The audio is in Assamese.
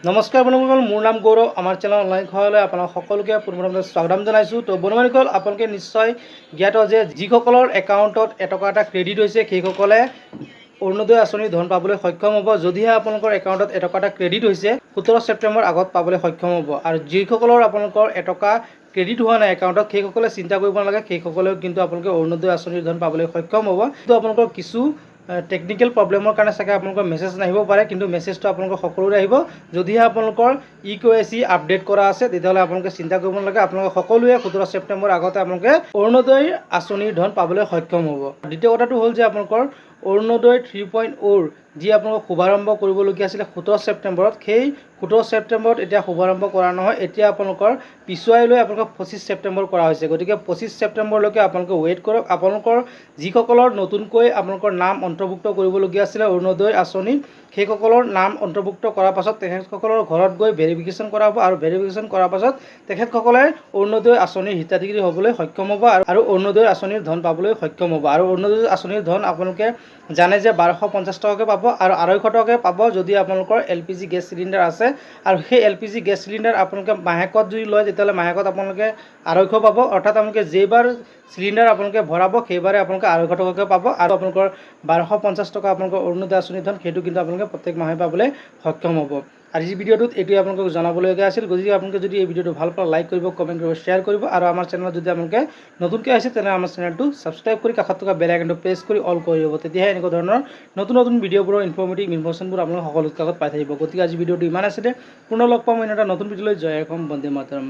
নমস্কাৰ বন্ধুসকল, মোৰ নাম গৌৰৱ। আমাৰ চেনেল অনলাইন খোৱালৈ আপোনাক সকলোকে পুনৰবাৰ স্বাগতম জনাইছোঁ। তো বন্ধুসকল, আপোনালোকে নিশ্চয় জ্ঞাত যে যিসকলৰ একাউণ্টত এটকা এটা ক্ৰেডিট হৈছে সেইসকলে অৰুণোদয় আঁচনিৰ ধন পাবলৈ সক্ষম হ'ব। যদিহে আপোনালোকৰ একাউণ্টত এটকা এটা ক্ৰেডিট হৈছে 17 ছেপ্টেম্বৰ আগত পাবলৈ সক্ষম হ'ব। আৰু যিসকলৰ আপোনালোকৰ এটকা ক্ৰেডিট হোৱা নাই একাউণ্টত সেইসকলে চিন্তা কৰিব নালাগে, সেইসকলেও কিন্তু আপোনালোকে অৰুণোদয় আঁচনিৰ ধন পাবলৈ সক্ষম হ'ব। কিন্তু আপোনালোকৰ কিছু টেকনিকেল প্ৰব্লেমৰ কাৰণে চাগে আপোনালোকৰ মেছেজ নাহিব পাৰে, কিন্তু মেছেজটো আপোনালোকৰ সকলোৰে আহিব। যদিহে আপোনালোকৰ EKYC আপডেট কৰা আছে তেতিয়াহ'লে আপোনালোকে চিন্তা কৰিব নালাগে, আপোনালোকে সকলোৱে 17 ছেপ্টেম্বৰ আগতে আপোনালোকে অৰুণোদয় আঁচনিৰ ধন পাবলৈ সক্ষম হ'ব। দ্বিতীয় কথাটো হ'ল যে আপোনালোকৰ অৰুণোদয় 3.0 যি আপোনালোকক শুভাৰম্ভ কৰিবলগীয়া আছিলে 17 ছেপ্টেম্বৰত, সেই 17 ছেপ্টেম্বৰত এতিয়া শুভাৰম্ভ কৰা নহয়, এতিয়া আপোনালোকৰ পিছুৱাই লৈ আপোনালোকক 25 ছেপ্টেম্বৰ কৰা হৈছে। গতিকে 25 ছেপ্টেম্বৰলৈকে আপোনালোকে ৱেইট কৰক। আপোনালোকৰ যিসকলৰ নতুনকৈ আপোনালোকৰ নাম অন্তৰ্ভুক্ত কৰিবলগীয়া আছিলে অৰুণোদয় আঁচনিত, সেইসকলৰ নাম অন্তৰ্ভুক্ত কৰাৰ পাছত তেখেতসকলৰ ঘৰত গৈ ভেৰিফিকেশ্যন কৰা হ'ব, আৰু ভেৰিফিকেশ্যন কৰাৰ পাছত তেখেতসকলে অৰুণোদয় আঁচনিৰ হিতাধিকাৰী হ'বলৈ সক্ষম হ'ব আৰু অৰুণোদয় আঁচনিৰ ধন পাবলৈ সক্ষম হ'ব। আৰু অৰুণোদয় আঁচনিৰ ধন আপোনালোকে জানে যে 1250 টকাকৈ পাব আৰু 250 টকাকৈ পাব যদি আপোনালোকৰ LPG গেছ চিলিণ্ডাৰ আছে। আৰু সেই LPG গেছ চিলিণ্ডাৰ আপোনালোকে মাহেকত যদি লয় তেতিয়াহ'লে মাহেকত আপোনালোকে 250 পাব, অৰ্থাৎ আপোনালোকে যেইবাৰ চিলিণ্ডাৰ আপোনালোকে ভৰাব সেইবাৰে আপোনালোকে 250 টকাকৈ পাব। আৰু আপোনালোকৰ 1250 টকা আপোনালোকৰ অৰুণোদয় আঁচনিৰ ধন সেইটো কিন্তু আপোনালোকে প্ৰত্যেক মাহে পাবলৈ সক্ষম হ'ব। আজি ভিডিঅ'টোত এইটোৱে আপোনালোকক জনাবলগীয়া আছিল। গতিকে আপোনালোকে যদি এই ভিডিঅ'টো ভাল পায় লাইক কৰিব, কমেণ্ট কৰিব, শ্বেয়াৰ কৰিব। আৰু আমাৰ চেনেলত যদি আপোনালোকে নতুনকৈ আহিছে তেনেহ'লে আমাৰ চেনেলটো ছাবস্ক্ৰাইব কৰি কাষত থকা বেল আইকনটো প্ৰেছ কৰি অল কৰি দিব। তেতিয়াহে এনেকুৱা ধৰণৰ নতুন নতুন ভিডিঅ'বোৰৰ ইনফৰ্মেশ্যনবোৰ আপোনালোকে সকলো কাগত পাই থাকিব। গতিকে আজি ভিডিঅ'টো ইমান আছিলে, পুনৰ লগ পাম এটা নতুন ভিডিঅ'লৈ। জয় অসম, বন্দে মাতৰম।